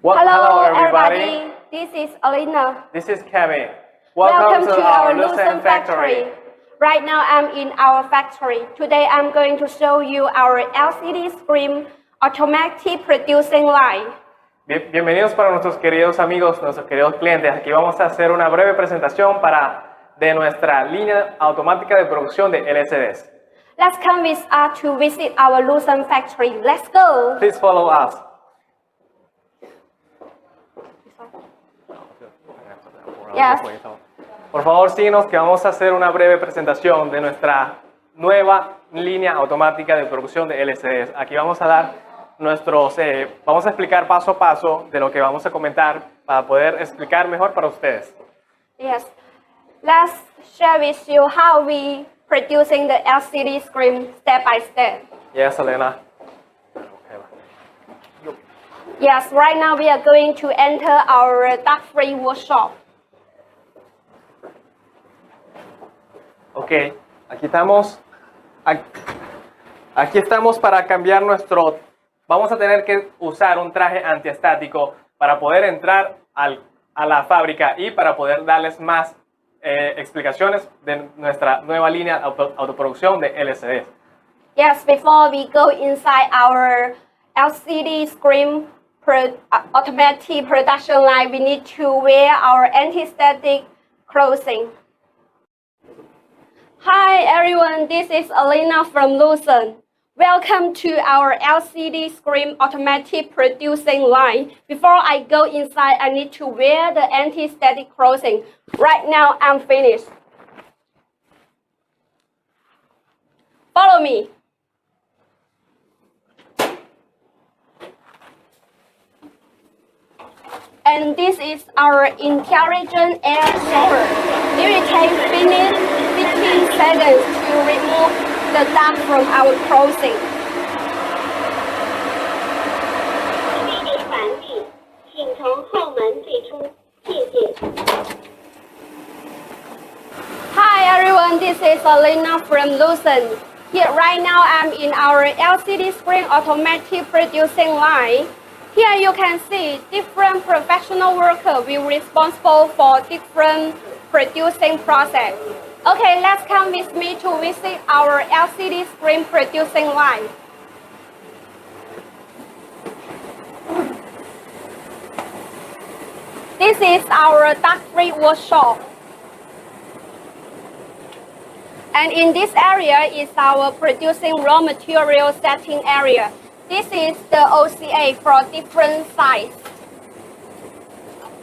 Hello everybody. This is Alina. This is Kevin. Welcome to our Lucent factory. Right now I'm in our factory. Today I'm going to show you our LCD screen automatic producing line. Bienvenidos para nuestros queridos amigos, nuestros queridos clientes. Aquí vamos a hacer una breve presentación de nuestra línea automática de producción de LCDs. Let's come with us to visit our Lucent factory. Let's go. Please follow us. Yes. Por favor, síguenos que vamos a hacer una breve presentación de nuestra nueva línea automática de producción de LCDs. Aquí vamos a dar vamos a explicar paso a paso de lo que vamos a comentar para poder explicar mejor para ustedes. Yes. Let's share with you how we producing the LCD screen step by step. Yes, Elena. Yes, right now we are going to enter our dark-free workshop. Ok, aquí estamos para cambiar vamos a tener que usar un traje antiestático para poder entrar a la fábrica y para poder darles más explicaciones de nuestra nueva línea de autoproducción de LCDs. Yes, before we go inside our LCD screen automatic production line, we need to wear our anti-static clothing. Hi everyone, this is Alina from Lucent. Welcome to our LCD screen automatic producing line. Before I go inside, I need to wear the anti-static clothing. Right now, I'm finished. Follow me. And this is our intelligent air saver. It will take 15 seconds to remove the dust from our clothing. Hi everyone, this is Alina from Lucent. Here right now I'm in our LCD screen automatic producing line. Here you can see different professional workers will be responsible for different producing process. Okay, let's come with me to visit our LCD screen producing line. This is our dark-free workshop. And in this area is our producing raw material setting area. This is the OCA for different size.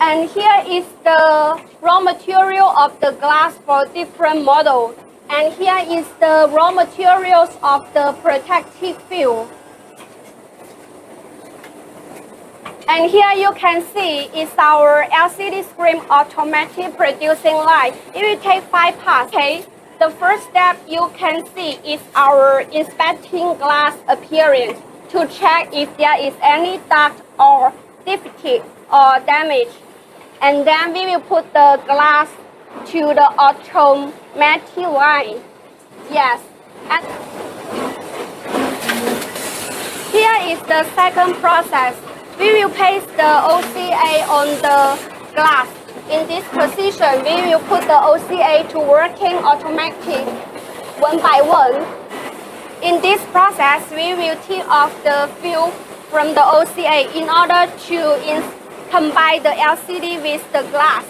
And here is the raw material of the glass for different models. And here is the raw materials of the protective film. And here you can see is our LCD screen automatic producing line. It will take 5 parts. Okay. The first step you can see is our inspecting glass appearance to check if there is any dust or defect or damage. And then we will put the glass to the automatic line. Yes. And here is the second process. We will place the OCA on the glass. In this position, we will put the OCA to working automatic one by one. In this process, we will take off the film from the OCA in order to combine the LCD with the glass.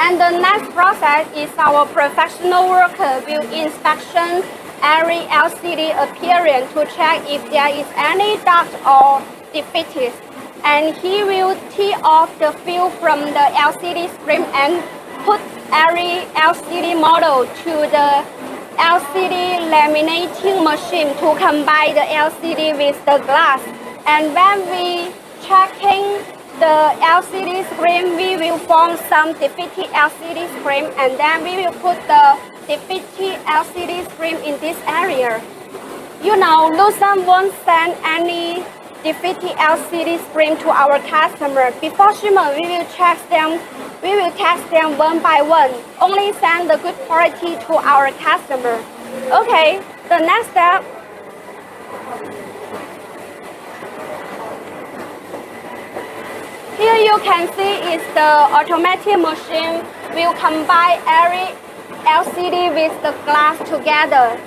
And the next process is our professional worker will inspection every LCD appearance to check if there is any dust or defect. And he will take off the film from the LCD screen and put every LCD model to the LCD laminating machine to combine the LCD with the glass. And when we checking the LCD screen, we will form some defective LCD screen, and then we will put the defective LCD screen in this area. You know, Lucent won't send any defective LCD screen to our customer. Before shipment, we will test them one by one. Only send the good quality to our customer. Okay, the next step Here you can see is the automatic machine will combine every LCD with the glass together.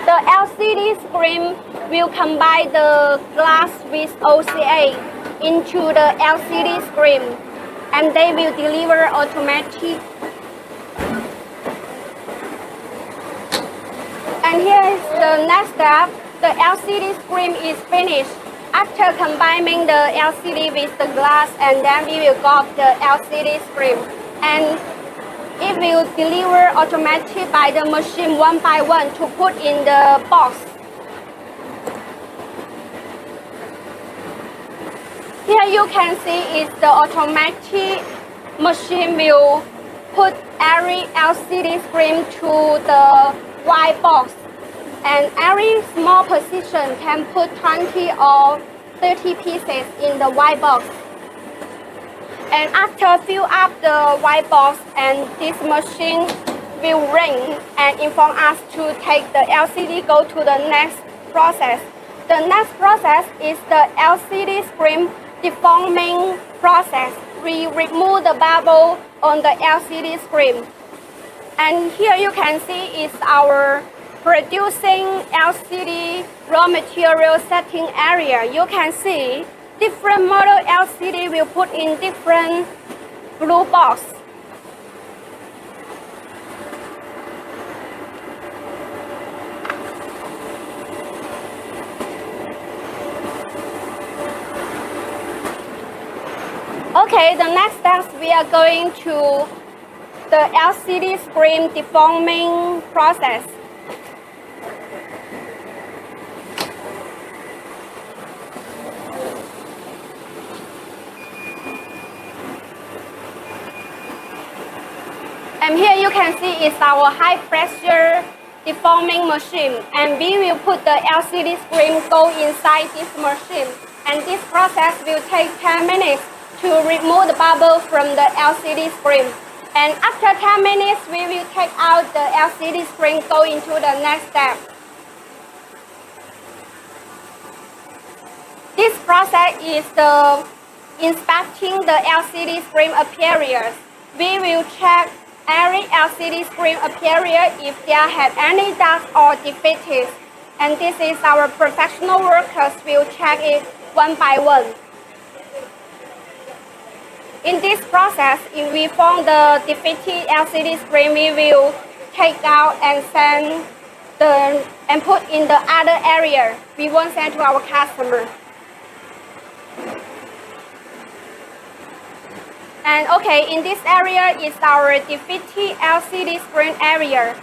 The LCD screen will combine the glass with OCA into the LCD screen, and they will deliver automatic. And here is the next step. The LCD screen is finished. After combining the LCD with the glass, and then we will got the LCD screen. And it will deliver automatically by the machine one by one to put in the box. Here you can see is the automatic machine will put every LCD screen to the white box, and every small position can put 20 or 30 pieces in the white box. And after fill up the white box, and this machine will ring and inform us to take the LCD go to the next process. The next process is the LCD screen deforming process. We remove the bubble on the LCD screen. And here you can see is our producing LCD raw material setting area. You can see different model LCD will put in different blue box. Okay, the next steps we are going to the LCD screen deforming process. And here you can see is our high pressure deforming machine, and we will put the LCD screen go inside this machine, and this process will take 10 minutes to remove the bubble from the LCD screen. And after 10 minutes, we will take out the LCD screen, go into the next step. This process is the inspecting the LCD screen appearance. We will check every LCD screen appearance if there have any dust or defects. And this is our professional workers will check it one by one. In this process, if we found the defective LCD screen, we will take out and send and put in the other area. We won't send to our customer. And okay, in this area is our defective LCD screen area.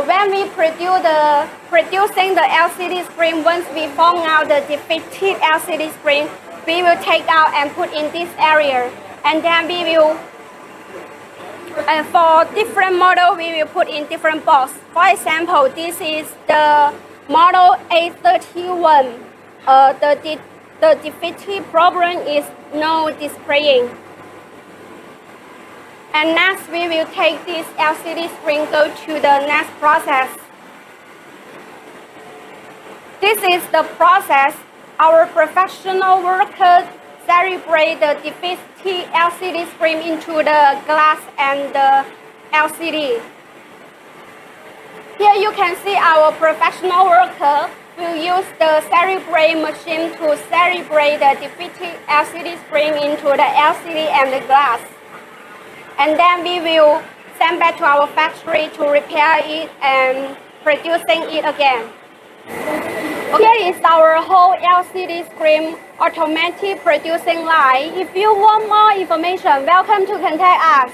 When we producing the LCD screen, once we found out the defective LCD screen, we will take out and put in this area. And then we will, for different model, we will put in different box. For example, this is the model A31. The defective problem is no displaying. And next, we will take this LCD screen go to the next process. This is the process our professional workers separate the defective LCD screen into the glass and the LCD. Here you can see our professional worker will use the separate machine to separate the defective LCD screen into the LCD and the glass. And then we will send back to our factory to repair it and producing it again. Here is our whole LCD screen automatic producing line. If you want more information, welcome to contact us.